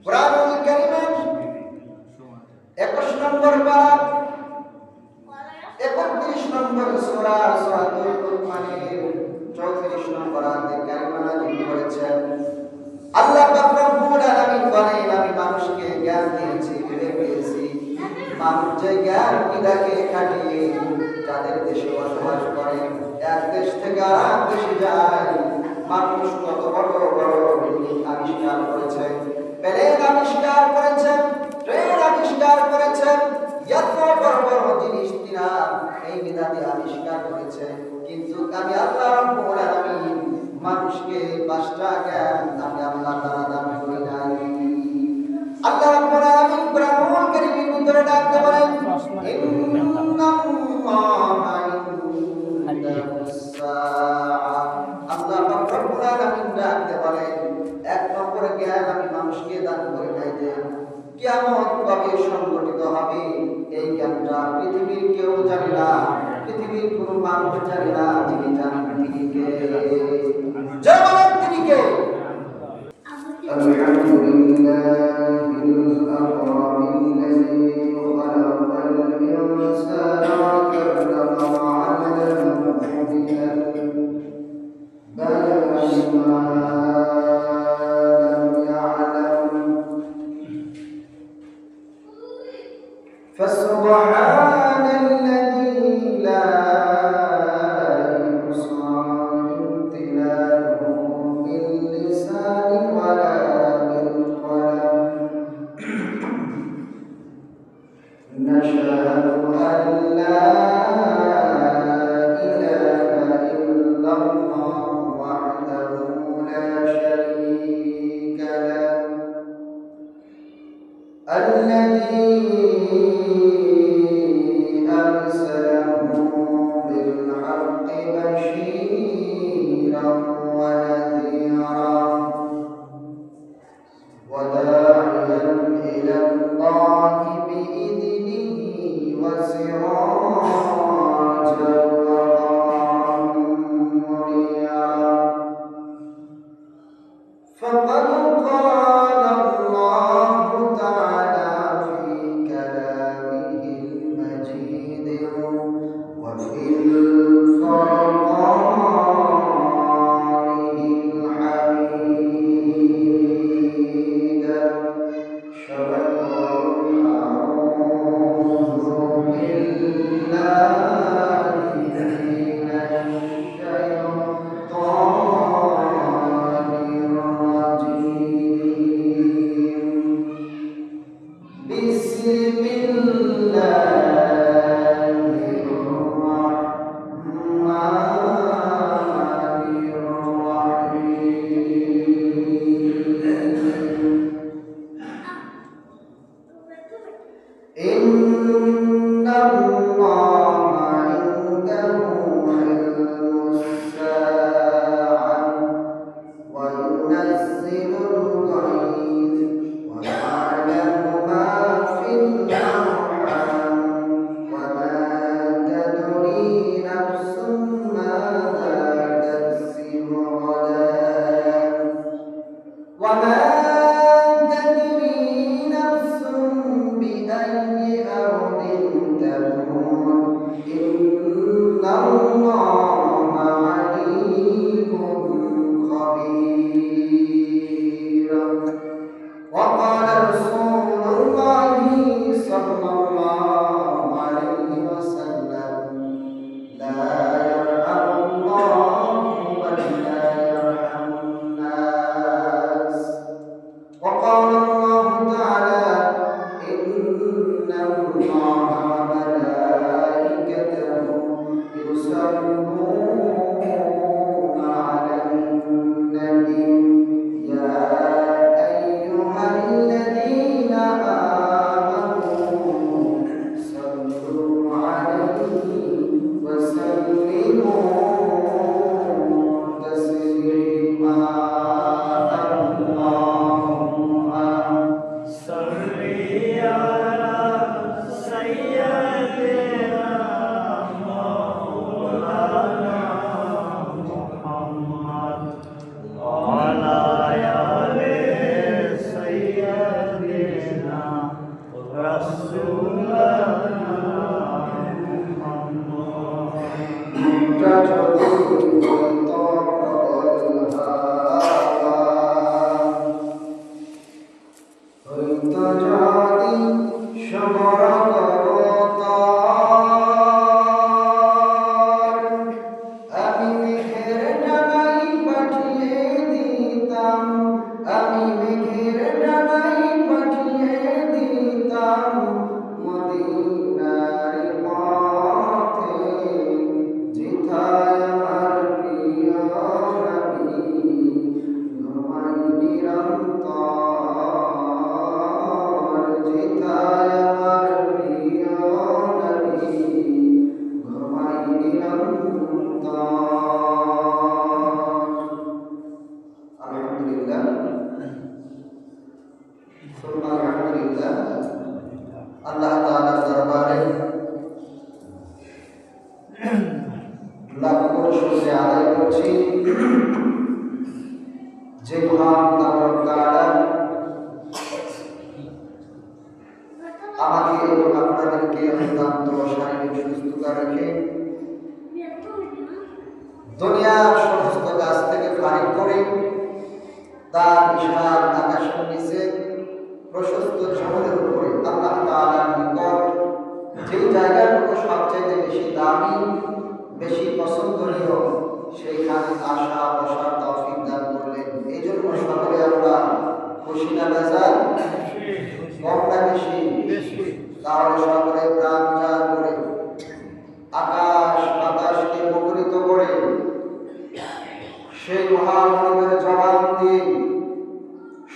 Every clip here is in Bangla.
কুরআনুল কারীমের 21 নম্বর পারা 31 নম্বর সূরা সূরাতুল লুকমানের 34 নম্বর আয়াতে কারিমা নাযিল করেছেন। আল্লাহ পাক রব্বুল আলামিন বলেন, আমি মানুষকে জ্ঞান দিয়েছি, বিবেক দিয়েছি। মানুষ যে জ্ঞান বিদাকে খাটিয়ে যাদের দেশে বসবাস করে, এক দেশ থেকে আরেক দেশে যায়, মানুষ কত বড় বড় আবিষ্কার করেছে, প্লেন আবিষ্কার করেছেন, ট্রেন আবিষ্কার করেছেন, এত বড় বড় জিনিস তিনা এই বিদাতে আবিষ্কার করেছে। কিন্তু আমি আল্লাহ রাব্বুল আলামিন মানুষকে 5টা জ্ঞান আমি আল্লাহ তাআলা দান করে নাই। আল্লাহ রাব্বুল আলামিন কুরআনুল কারীমের ভিতরে ডাকতে বলেন, ইন্নাল্লাহা ইনদাহুস সাআ। আল্লাহ রাব্বুল আলামিন ডাকতে বলেন, 1 নম্বর জ্ঞান আমি মানুষকে দান করে নাই যে কিয়ামত কবে সংঘটিত হবে এই জ্ঞানটা পৃথিবীর কেউ জানে না, পৃথিবীর কোনো মানুষ জানে না। যিনি জানেন তিনি কে? জয় বলেন তিনি কে? আলহামদুলিল্লাহিল আকরামিল্লাযী খালাকাল ইনসানা ওয়া কাররামা ওয়া 'আল্লামা বিল বালাগা فسبحان الذي لا يحصى امتلاءه باللسان ولا بالقلم نشهد أن لا إله إلا الله وحده لا شريك له الذي أرسله بالحق بشيرا ونذيرا وداعيا إلى الله بإذنه وسراجا منيرا فقد قال الله تعالى في كلامه المجيد وفي فرقانه الحميد أعوذ بالله من الشيطان الرجيم بسم الله الرحمن الرحيم إن الله عنده علم الساعة وينزل الغيث ويعلم ما في الأرحام وما تدري نفس ماذا تكسب غدا وما تدري نفس بأي أرض تموت إن الله عليم خبير. وقال رسول الله صلى الله عليه وسلم لا يرحم الله من لا يرحم الناس. وقال الله تعالى إن الله وملائكته يصلون على النبي মেঘের ডানায় পাঠিয়ে দিতাম মদিনার পথে, যেথায় আমার প্রিয় নবী ঘুমায় নিরন্তর, যেথায় আমার প্রিয় নবী ঘুমায় নিরন্তর। আলহামদুলিল্লাহ, আলহামদুলিল্লাহ, আল্লাহ তাআলার দরবারে লাখ কোটি শুকরিয়া আদায় করছি যে মহান তাআলা আমাকে এবং আপনাদেরকে অত্যন্ত শারীরিক সুস্থতা রেখে দুনিয়ার সমস্ত কাজ থেকে ফারিগ করে তার বিশাল আকাশের নিচে প্রশস্ত জমিনের উপরে আল্লাহ তাআলার নিকট যে জায়গাটুকু সবচেয়ে বেশি দামি, বেশি পছন্দনীয়, সেইখানে আসা বসার তৌফিক দান করলেন। এই জন্য সকলে আমরা খুশি না বেজার? কম না বেশি? তাহলে সকলে প্রাণ জার করে আকাশ বাতাসকে মুখরিত করে সেই মহামহিমের জবান দিয়ে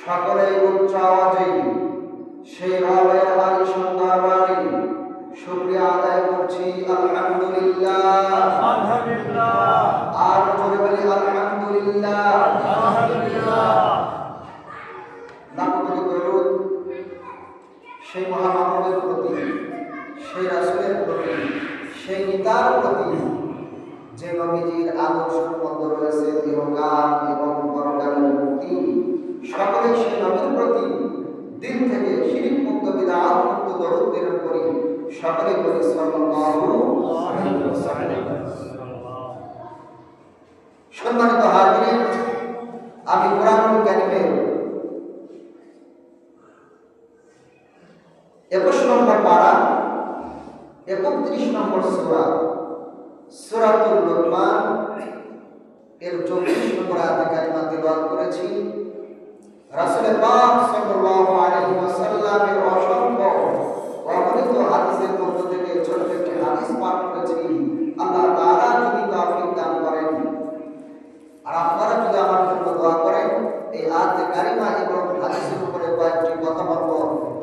সকলে উচ্চ আওয়াজে সেই রবের আলী সুন্দর বাণী শুকরিয়া আদায় করছি। আলহামদুলিল্লাহ, আলহামদুলিল্লাহ, আর জোরে বলি আলহামদুলিল্লাহ, আলহামদুলিল্লাহ। লাখ কোটি দরুদ সেই মহামানবের প্রতি, সেই রাসূলের প্রতি, সেই নেতার প্রতি যে নবীজির আদর্শের মধ্যে রয়েছে ইহকাল এবং পরকালের মুক্তি। সকলেই সেই নবীর প্রতি দিল থেকে শিরক মুক্ত, বিদআত মুক্ত দরুদ প্রেরণ করি। সকলে বলি সাল্লাল্লাহু আলাইহি ওয়াসাল্লাম। সম্মানিত হাজিরিন, আমি কোরআনুল কারীমের 21 নম্বর পারা 31 নম্বর সূরা সূরাতুল লুকমান এর 24 নম্বর আয়াতে কারিমা তেলাওয়াত করেছি। রাসূল পাক সাল্লাল্লাহু আলাইহি ওয়াসাল্লামের অসংখ্য অগণিত হাদিসের মধ্য থেকে ছোট একটি হাদিস পাঠ করেছি। আল্লাহ তাআলা যদি তৌফিক দান করেন আর আপনারা যদি আমার জন্য দোয়া করেন, এই আয়াতে কারিমা এবং হাদিসের উপরে কয়েকটি কথা বলবো।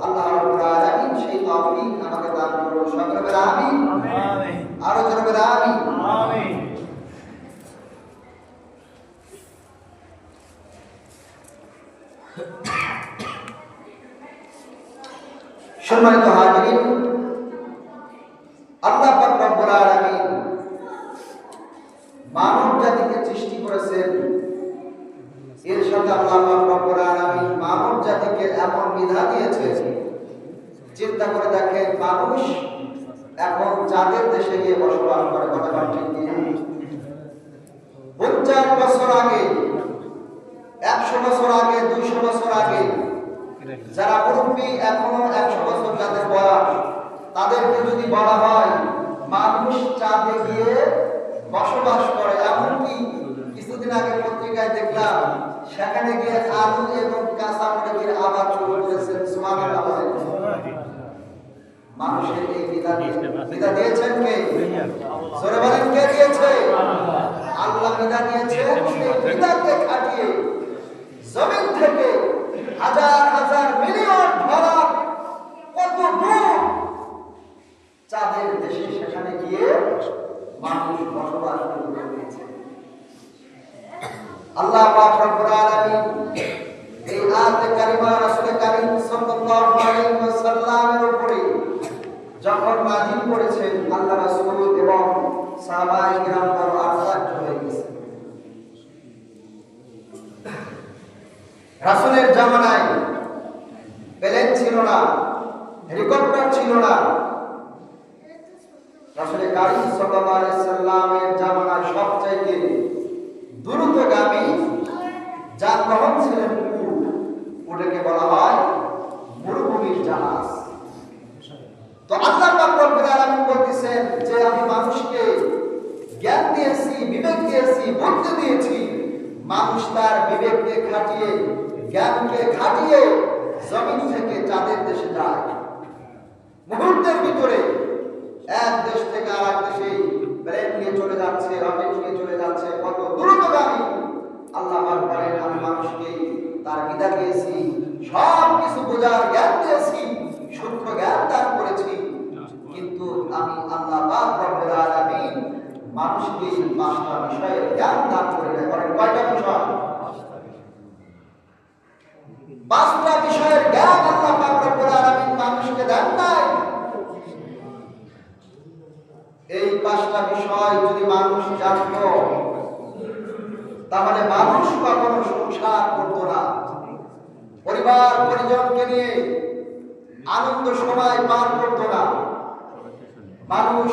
আল্লাহ রাব্বুল আলামিন সেই তৌফিক আমাকে দান করুন। সকলে বলেন আমিন, আমিন, আরো জোরে বলেন আমিন, আমিন। সম্মানিত হাজিরিন, আল্লাহ পাক রব্বুল আলামিন মানব জাতিকে সৃষ্টি করেছেন। এর সাথে আল্লাহ পাক রব্বুল আলামিন মানব জাতিকে এমন বিধান দিয়েছে, চিন্তা করে দেখেন মানুষ এখন চাঁদের দেশে গিয়ে বসবাস করে। কথা ঠিক কি? 50 বছর আগে, 100 বছর আগে, 200 বছর আগে যারা মুরব্বী, এখনো 100 বছর যাদের বয়স, তাদেরকে যদি বলা হয় মানুষ চাঁদে গিয়ে বসবাস করে, এমনকি কিছুদিন আগে পত্রিকায় দেখলাম সেখানে গিয়ে আলু এবং কাঁচা মরিচের আবাদ শুরু করেছেন। সুবহানাল্লাহ। মানুষের এই বিধান দিয়েছেন কে? জোরে বলেন কে দিয়েছে? আল্লাহ বিধান দিয়েছেন। সেই বিধানকে খাটিয়ে জমিন থেকে হাজার হাজার মিলিয়ন ডলার কত দূর চাঁদের দেশে, সেখানে গিয়ে মানুষ বসবাস শুরু করেছে। আল্লাহ পাক রব্বুল আলামিন এই আয়াতে কারিমা রাসূল কারীম সাল্লাল্লাহু আলাইহি ওয়াসাল্লামের উপরে যখন নাযিল করেছেন, আল্লাহ রাসূল এবং সাহাবায়ে কিরাম বড় আশ্চর্য হয়ে গেছে। রাসূলের জামানায় প্লেন ছিল না, হেলিকপ্টার ছিল না। রাসূল কারীম সাল্লাল্লাহু আলাইহি ওয়াসাল্লামের জামানায় সবচেয়ে দ্রুতগামী যানবাহন ছিলেন উট। উটকে বলা হয় মরুভূমির জাহাজ। তো আল্লাহ পাক রব্বুল আলামিন বলতেছেন যে আমি মানুষকে জ্ঞান দিয়েছি, বিবেক দিয়েছি, বুদ্ধি দিয়েছি। মানুষ তার বিবেককে খাটিয়ে, জ্ঞানকে খাটিয়ে ভিতরে এক দেশ থেকে আরেক দেশে প্লেন নিয়ে চলে যাচ্ছে, রকেট নিয়ে চলে যাচ্ছে, কত দ্রুতগামী। আল্লাহ পাক বলেন আমি মানুষকে তার বিদা দিয়েছি, সব কিছু বোঝার জ্ঞান দিয়েছি, সূক্ষ্ম জ্ঞান দান করেছি, কিন্তু আমি আল্লাহ পাক রব্বুল আলামিন মানুষকে 5টা বিষয়ের জ্ঞান দান করে দেয়। বলেন কয়টা বিষয়? 5টা বিষয়ের জ্ঞান আল্লাহ পাক রব্বুল আলামিন মানুষকে দেন নাই। এই 5টা বিষয় যদি মানুষ জানতো তাহলে মানুষ কখনো সংসার করতো না, পরিবার পরিজনকে নিয়ে আনন্দ সময় পার করতো না। মানুষ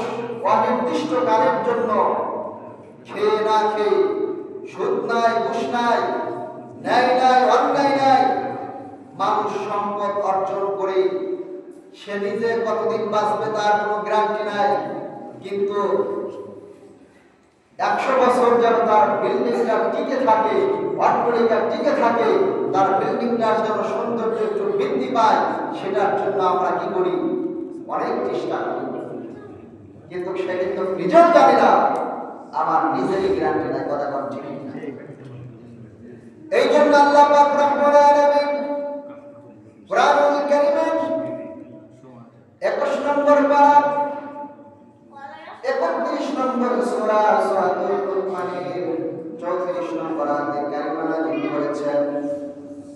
অনির্দিষ্ট কালের জন্য খেয়ে না খেয়ে, সুদ নাই, ঘুষ নাই, ন্যায় নাই, অন্যায় নাই, মানুষ সম্পদ অর্জন করে সে নিজে কতদিন বাঁচবে তার কোনো গ্যারান্টি নাই, কিন্তু 100 বছর যেন তার বিল্ডিংটা টিকে থাকে, অট্টালিকা টিকে থাকে, তার বিল্ডিংটার যেন সৌন্দর্য একটু বৃদ্ধি পায়, সেটার জন্য আমরা কি করি? অনেক চেষ্টা করি, কিন্তু সেদিন তো নিজেও জানি না, আমার নিজেরই গ্যারান্টি নাই। কথা কোন ঠিক না? এই জন্য আল্লাহ পাক রব্বুল আলামিন কুরআনুল কারীমের 21 নম্বর পারা 31 নম্বর সূরা সূরাতুল লুকমানের 34 নম্বর আয়াতে কারিমা নাযিল করেছেন।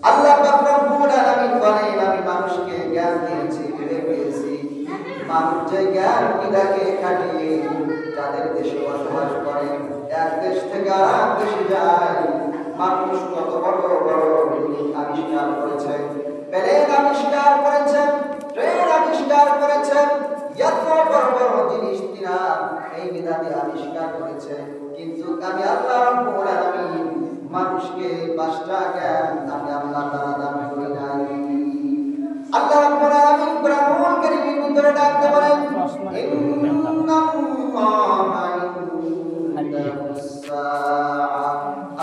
আল্লাহ পাক রব্বুল আলামিন বলেন আমি মানুষকে জ্ঞান দিয়েছি, বিবেক দিয়েছি, মানুষ যে জ্ঞান বিদাকে খাটিয়ে যাদের দেশে বসবাস করে, এক দেশ থেকে আরেক দেশে যায়, মানুষ কত বড় বড় বিল্ডিং আবিষ্কার করেছে, প্লেন আবিষ্কার করেছে, ট্রেন আবিষ্কার করেছে, এত বড় বড় জিনিস তিনা এই বিধানে আবিষ্কার করেছে, কিন্তু আমি আল্লাহ রাব্বুল আলামিন মানুষকে 5টা জ্ঞান আমি আল্লাহ তাআলা দান করি নাই। আল্লাহ রাব্বুল আলামিন কুরআনুল কারীমের ভিতরে ডাকতে বলেন ইন্নাল্লাহা ইনদাহুস সাআ।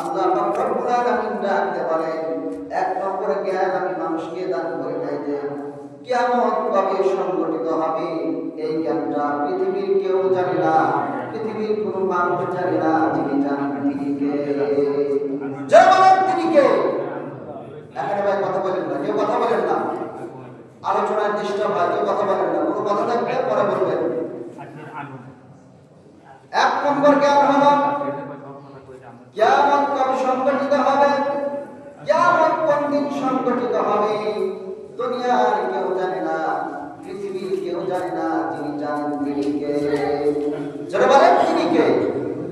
আল্লাহ রাব্বুল আলামিন ডাকতে বলেন 1 নম্বর জ্ঞান আমি মানুষকে দান করি নাই যে কিয়ামত কবে সংঘটিত হবে এই জ্ঞানটা পৃথিবীর কেউ জানে না, পৃথিবীর কোনো মানুষ জানে না। যিনি জানেন তিনি কে? যারা বলেন তিনি কে? এখানে ভাই কথা বলেন না, কেউ কথা বলেন না, আলোচনার ডিস্টার্ব হয়, কেউ কথা বলেন না, কোনো কথা থাকলে পরে বলবেন। 1 নম্বর জ্ঞান হলো কিয়ামত কবে সংঘটিত হবে, কিয়ামত কোন দিন সংঘটিত হবে দুনিয়ার কেউ জানে না, পৃথিবীর কেউ জানে না। যিনি জানেন তিনি কে? যারা বলেন তিনি কে?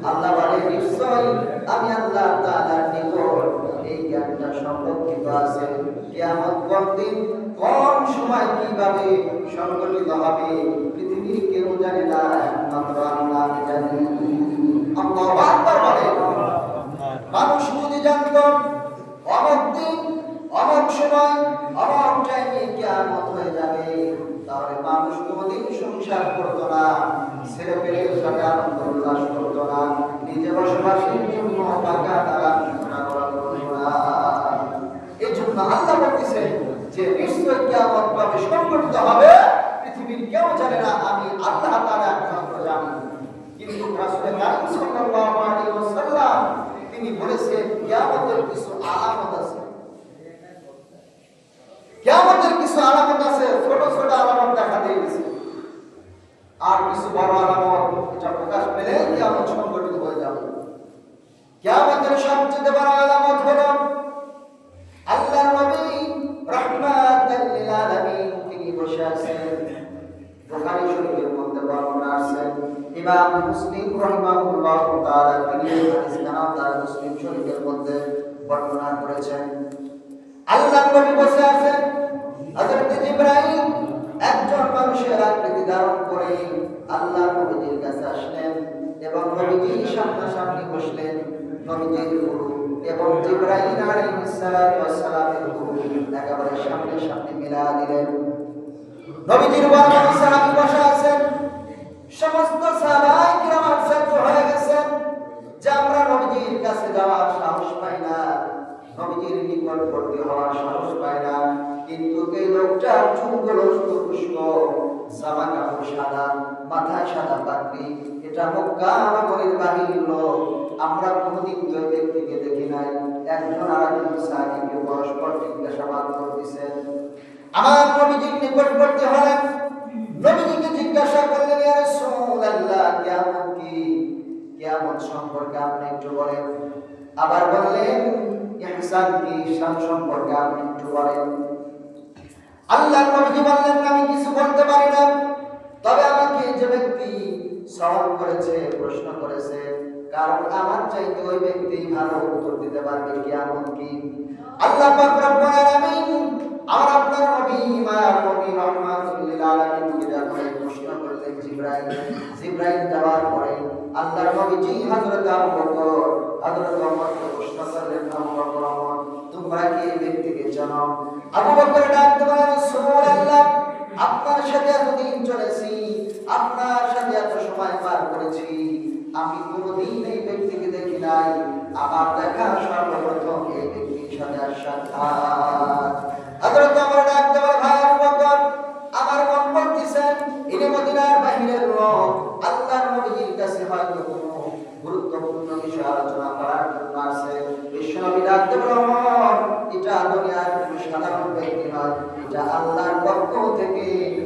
আল্লাহ বলেন নিশ্চয় আমি আল্লাহ তাআলার নিকট এই জ্ঞানটা সংরক্ষিত আছে। কিয়ামত কোন দিন, কোন সময়, কিভাবে সংঘটিত হবে পৃথিবীর কেউ জানে না, একমাত্র আল্লাহ জানেন। আল্লাহু আকবার বলেন। মানুষ যদি জানত অমুক দিন, অমুক সময়, অমুক টাইমে কিয়ামত হয়ে যাবে, তাহলে মানুষ কোনদিন সংসার করতো না, ছেলে পেলের সাথে আনন্দ উল্লাস করতো না, নিজে বসবাসের জন্য টাকা তারা চিন্তা করা করতো না। এই জন্য আল্লাহ বলতেছে যে নিশ্চয় কিয়ামত কবে সংঘটিত হবে পৃথিবীর কেউ জানে না, আমি আল্লাহ তাআলা একমাত্র জানি। কিন্তু রাসূল কারীম সাল্লাল্লাহু আলাইহি ওয়াসাল্লাম তিনি বলেছেন কিয়ামতের কিছু আলামত আছে, কিয়ামতের কিছু আলামত আছে, ছোট ছোট আলামত দেখা দিয়েছে, আর কিছু বড় আলামত এটা প্রকাশ পেলে কিয়ামত সংঘটিত হয়ে যাবে। কিয়ামতের সবচেয়ে বড় আলামত হলো আল্লাহর নবী রাহমাতাল লিল আলামিন তিনি বসে আছেন। বুখারী শরীফের মধ্যে বর্ণনা আছে, ইমাম মুসলিম রাহিমাহুল্লাহু তাআলা তিনি হাদিস নাম তার মুসলিম শরীফের মধ্যে বর্ণনা করেছেন। আল্লাহর নবী বসে আছেন, হযরত জিবরাইল একজন মানুষের আকৃতি ধারণ করে আল্লাহর নবীর কাছে আসলেন এবং নবীজির সামনাসামনি বসলেন। নবীজির গুরু এবং জিবরাইল আলাইহিস সালাতু ওয়াস সালামের গুরু একেবারে সামনে সামনে মিলা দিলেন। নবীজির বাবা সাহাবী বসে আছেন, সমস্ত সাহাবায়ে কিরাম আশ্চর্য হয়ে গেছেন যে আমরা নবীজির কাছে যাওয়ার সাহস পাই না, নবীজির নিকটবর্তী হওয়ার সাহস পাই না, কিন্তু এই লোকটার চুলগুলো শুষ্ক, জামা কাপড় সাদা, মাথায় সাদা পাগড়ি, এটা মক্কা নগরীর বাহিনীর লোক। আমরা কোনোদিন তো এই ব্যক্তিকে দেখি নাই। একজন আরেকজন সাহাবীকে পরস্পর জিজ্ঞাসাবাদ করতেছেন। আমার নবীজির নিকটবর্তী হলেন, নবীজিকে জিজ্ঞাসা করলেন, ইয়া রাসূলুল্লাহ, কিয়ামত কি? কিয়ামত সম্পর্কে আপনি একটু বলেন। আবার বললেন, ইহসান কি? ইহসান সম্পর্কে আপনি একটু বলেন। আল্লাহর নবী বললেন, আমি কিছু বলতে পারি না, তবে আমাকে যে ব্যক্তি সওয়াল করেছে, প্রশ্ন করেছে, কারণ আমার চাইতে ওই ব্যক্তি ভালো উত্তর দিতে পারবে কিয়ামত কি। আল্লাহ পাক রব্বুল আলামিন আমার আপনার নবী মায়ার নবী রাহমাতুল লিল আলামিনকে যখন প্রশ্ন করলেন জিবরাইল, জিবরাইল যাওয়ার পরে আল্লাহর নবীজি হযরত আবু বকর, হযরত ওমরকে প্রশ্ন করলেন, আবু বকর, ওমর, তোমরা কি এই ব্যক্তিকে জানো? আবু বকর ডাকতে বললেন, রাসূলুল্লাহ, আপনার সাথে এতদিন চলেছি, আপনার সাথে এত সময় পার করেছি, আমি কোনোদিন এই ব্যক্তিকে দেখি নাই। আমার দেখা সর্বপ্রথম এই ব্যক্তির সাথে সাক্ষাৎ। হযরত ওমর ডাকতে বলে, ভাই আবু বকর, আমার মন বলতেছে ইনি মদিনার বাহিরের লোক, আল্লাহর নবীর কাছে হয়তো কোনো গুরুত্বপূর্ণ বিষয় আলোচনা করার জন্য আসে। বিশ্বনবী ডাকতে বলে, ওমর, এটা দুনিয়ার কোনো সাধারণ ব্যক্তি নয়, এটা আল্লাহর পক্ষ থেকে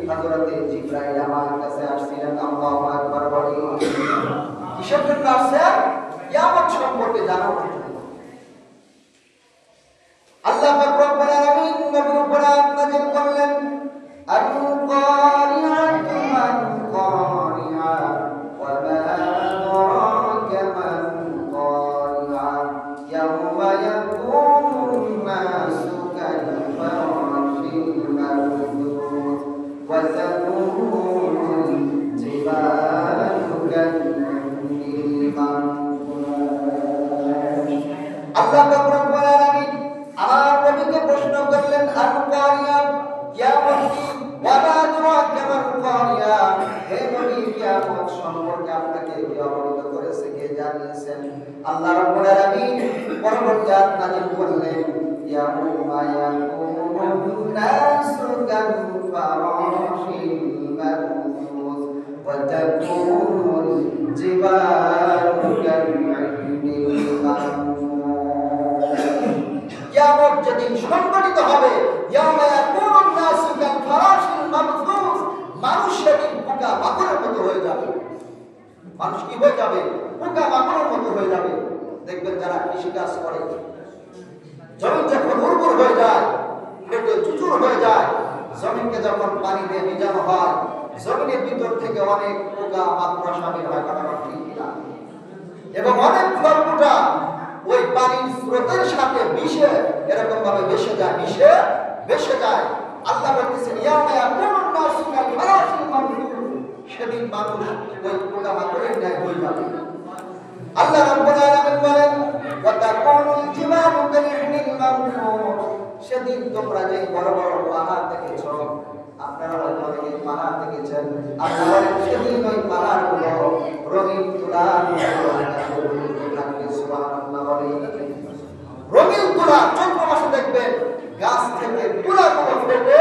হযরত জিবরাইল আমার কাছে আসছিলেন। আল্লাহু আকবার বলি। কিসের জন্য আসছেন? কিয়ামত সম্পর্কে জানার জন্য। আল্লাহ পাক রব্বুল আলামিন নবীর উপর আয়াত নাযিল করলেন, আল-কারিআতু মান-কারিআ ওয়া মা আদরাকা মান-কারিআ ইয়াওমা ইয়াকুনুন নাসু কাল-ফারাশিল মাবথুথ ওয়া তাকুনুল জিবালু কাল-মুহলিল মানফুশ। আল্লাহ পাক রব্বুল আলামিন আমার নবীকে প্রশ্ন করলেন, আল-কারিআ, কিয়ামত কি? ওয়া মা আদরাকা মান-কারিআ, হে নবী, কিয়ামত সম্পর্কে আপনাকে কে অবগত করেছে, কে জানিয়েছেন? আল্লাহ রাব্বুল আলামিন পরবর্তী আয়াত নাযিল করলেন, ইয়াউমা ইয়াকুনুন নাসু কাল-ফারাশিল মাবথুথ ওয়া তাকুনুল জিবালু কাল-'ইহনিল মানফুশ। কিয়ামত যেদিন সংঘটিত হবে, ইয়াউমা ইয়াকুনুন নাসু কাল-ফারাশিল মাবথুথ, মানুষ সেদিন পোকা মাকড়ের মতো হয়ে যাবে। মানুষ কি হয়ে যাবে? পোকা মাকড়ের মতো হয়ে যাবে। দেখবেন যারা কৃষিকাজ করে, জমি যখন উর্বর হয়ে যায়, পেটে চুচুর হয়ে যায়, জমিকে যখন পানি দিয়ে ভিজানো হয়, জমিনের ভিতর থেকে অনেক পোকা মাকড় সামিল হয়, কথা ঠিক কিনা? এবং অনেক ফলফুটা ওই পানির স্রোতের সাথে মিশে এরকম ভাবে ভেসে যায়, ভেসে যায়। আল্লাহ বলতেছেন, ইয়াউমা ইয়াকুনুন নাসু কাল-ফারাশিল মাবথুথ, সেদিন মানুষ ওই পোকা মাকড়ের ন্যায় হয়ে যাবে। আল্লাহ রাব্বুল আলামিন বলেন, ওয়া তাকুনুল জিবালু কাল-'ইহনিল মানফুশ, সেদিন তোমরা যে বড় বড় পাহাড় দেখেছো, আপনারা হয়তো অনেকে পাহাড় দেখেছেন, আল্লাহ বলেন সেদিন ওই পাহাড়গুলো রঙিন তুলার মতো থাকবে। সুবহানাল্লাহ বলেন। রঙিন তুলা, চৈত্র মাসে দেখবেন গাছ থেকে তুলাগুলো ফেটে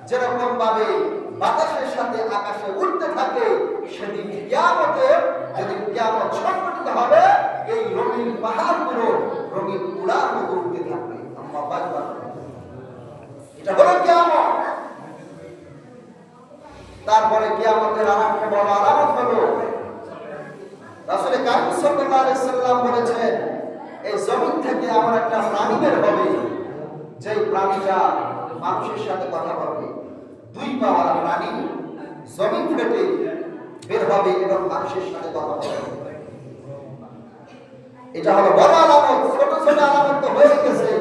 যেরকম ভাবে বাতাসের সাথে আকাশে উঠতে থাকে, সেদিন কিয়ামতে যেদিন কিয়ামত সংঘটিত হবে, এই রঙিন পাহাড়গুলো রঙিন তুলার মতো উঠতে থাকবে। আল্লাহু আকবার। এটা হলো কিয়ামত। তারপরে কিয়ামতের আরেকটা বড় আলামত হলো, রাসূল কারীম সাল্লাল্লাহু আলাইহি সাল্লাম বলেছেন, এই জমিন থেকে এমন একটা প্রাণী বের হবে, যেই প্রাণীটা মানুষের সাথে কথা বলবে। দুই পাওয়ালা প্রাণী জমিন ফেটে বের হবে এবং মানুষের সাথে কথা বলবে। এটা হলো বড় আলামত। ছোট ছোট আলামত তো হয়ে গেছে।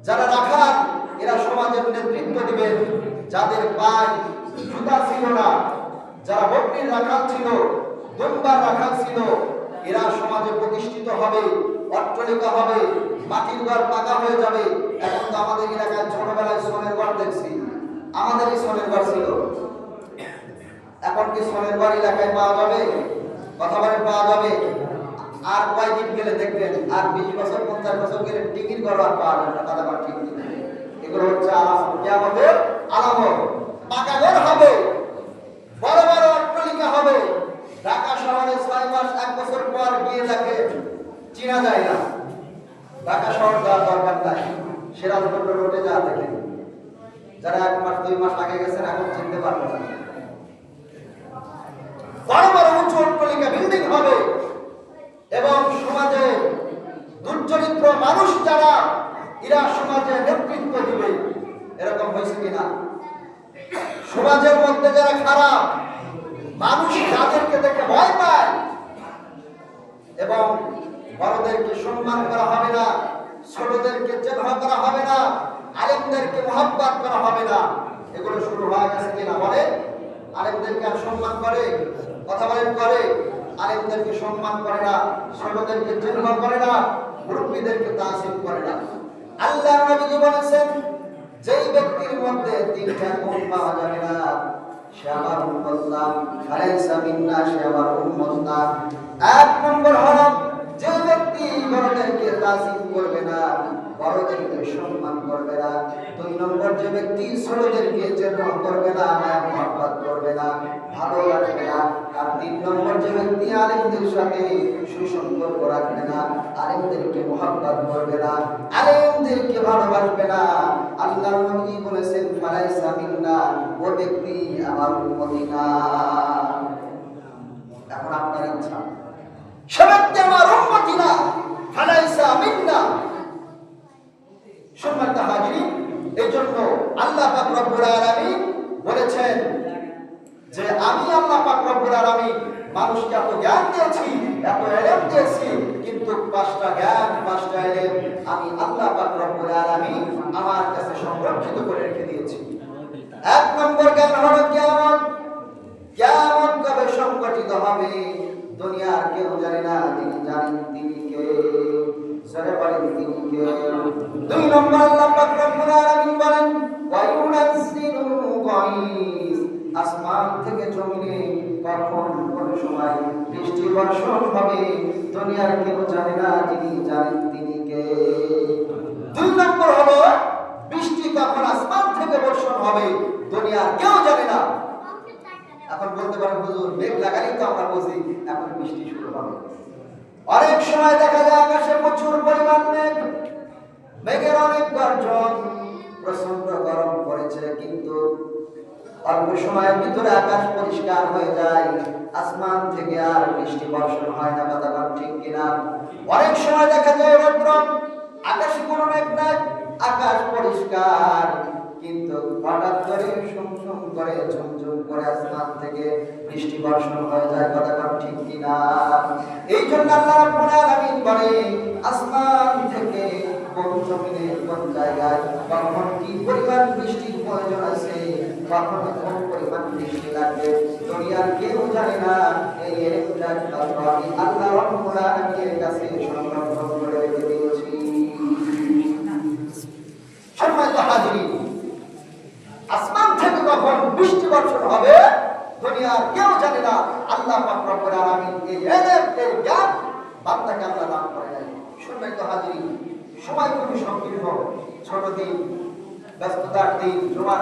যারা রাখাল, এরা সমাজের নেতৃত্ব দিবেন। যাদের পায়ে জুতা ছিল না, যারা বকরির রাখাল ছিল, দুম্বার রাখাল ছিল, এরা সমাজে প্রতিষ্ঠিত হবে, অট্টালিকা হবে, মাটির ঘর পাকা হয়ে যাবে। এখন তো আমাদের এলাকায় ছোটবেলায় সোনের ঘর দেখছি, আমাদেরই সোনের ঘর ছিল। এখন কি সোনের ঘর এলাকায় পাওয়া যাবে? কথা বলেন, পাওয়া যাবে? আর কয়েকদিন গেলে দেখবেন, আর 20 বছর 50 বছর গেলে টিকির ঘর আর পাওয়া যাবে না। কথা বলেন ঠিক। এগুলো হচ্ছে যারা 1 মাস 2 মাস আগে গেছেন এখন চিনতে পারবেন না। বড় বড় উঁচু অট্টালিকা বিল্ডিং হবে এবং সমাজে দুর্চরিত্র মানুষ যারা এরা সমাজে নেতৃত্ব দিবে, এরকম হয়েছে কিনা? সমাজের মধ্যে যারা খারাপ মানুষ তাদেরকে দেখে ভয় পায় এবং বড়দেরকে সম্মান করা হবে না, ছোটদেরকে চেতনা করা হবে না, আলেমদেরকে মহব্বত করা হবে না। এগুলো শুরু হয়ে গেছে কিনা বলে? আলেমদেরকে আর সম্মান করে? কথা বলেন করে? আলেমদেরকে সম্মান করে না, ছোটদেরকে চেতনা করে না, মুরব্বীদেরকে তাসিম করে না। আল্লাহ নবী বলেছেন, যেই ব্যক্তির মধ্যে 3টা গুণ পাওয়া যাবে না সে আমার উম্মত না, আলাইসা মিন্না, সে আমার উম্মত না। 1 নম্বর হলো যে ব্যক্তি বড়দেরকে তাসিম করবে না, বড়দেরকে সম্মান করবে না। 2 নম্বর যে ব্যক্তি ছোটদেরকে চেতনা করবে না, মহব্বত করবে না, ভালো লাগবে না। আর 3 নম্বর যে ব্যক্তি আলেমদের সাথে সুসম্পর্ক রাখবে না, আলেমদেরকে মহব্বত করবে না, আলেমদেরকে ভালোবাসবে না। আল্লাহর নবী বলেছেন, ফালাইসা মিন্না, ও ব্যক্তি আমার উম্মতি না। এখন আপনার ইচ্ছা, সে ব্যক্তি আমার উম্মতি না, ফালাইসা মিন্না। সম্মানিত হাজিরিন, এইজন্য আল্লাহ পাক রব্বুল আলামিন বলেছেন যে আমি আল্লাহ পাক রব্বুল আলামিন মানুষকে এত জ্ঞান দিয়েছি, এত ইলম দিয়েছি, কিন্তু 5টা জ্ঞান 5টা ইলম আমি আল্লাহ পাক রব্বুল আলামিন আমার কাছে সংরক্ষিত করে রেখে দিয়েছি। 1 নম্বর জ্ঞান হলো কিয়ামত। কিয়ামত কবে সংঘটিত হবে দুনিয়ার কেউ জানে না, যিনি জানেন তিনি কে? সরে বলেন তিনি কে? 2 নম্বর আল্লাহ পাক রব্বুল আলামিন বলেন, ওয়া ইউনাজ্জিলুল গায়স, আসমান থেকে জমিনে কখন কোন সময় বৃষ্টি বর্ষণ হবে দুনিয়ার কেউ জানে না, যিনি জানেন তিনি কে? 2 নম্বর হলো বৃষ্টি কখন আসমান থেকে বর্ষণ হবে দুনিয়ার কেউ জানে না। এখন বলতে পারেন, হুজুর মেঘ লাগালেই তো আমরা বুঝি এখন বৃষ্টি শুরু হবে। অনেক সময় দেখা যায় আকাশে প্রচুর পরিমাণ মেঘ, মেঘের অনেক গর্জন, প্রচন্ড গরম পড়েছে, কিন্তু অল্প সময়ের ভিতরে আকাশ পরিষ্কার হয়ে যায়, আসমান থেকে আর বৃষ্টি বর্ষণ হয় না। কথা ঠিক কিনা? অনেক সময় দেখা যায় রৌদ্র, আকাশে কোনো মেঘ নাই, আকাশ পরিষ্কার, কিন্তু হঠাৎ করে সুমসুম করে ঝুমঝুম করে আসমান থেকে বৃষ্টি বর্ষণ হয়ে যায়। কথা ঠিক কিনা? এই জন্য আল্লাহ রাব্বুল আলামিন বলে, আসমান থেকে কোন জমিনে কোন জায়গায় কখন কি পরিমাণ বৃষ্টির প্রয়োজন আছে, কখন কোন পরিমাণ বৃষ্টি লাগবে দুনিয়ার কেউ জানে না। এই একটা আমি আল্লাহ রাব্বুল আলামিনের কাছে সংরক্ষণ করে রেখে দিয়েছি। সম্মানিত হাজিরিন, আসমান থেকে কখন বৃষ্টি বর্ষণ হবে দুনিয়ার কেউ জানে না। আল্লাহ পাক রব্বুল আলামিন এই ইলম, এই জ্ঞান বান্দাকে আল্লাহ দান করে দেন। সম্মানিত হাজিরিন, সময় খুবই সংকীর্ণ, ছোট দিন, ব্যস্ততার দিন, জুমার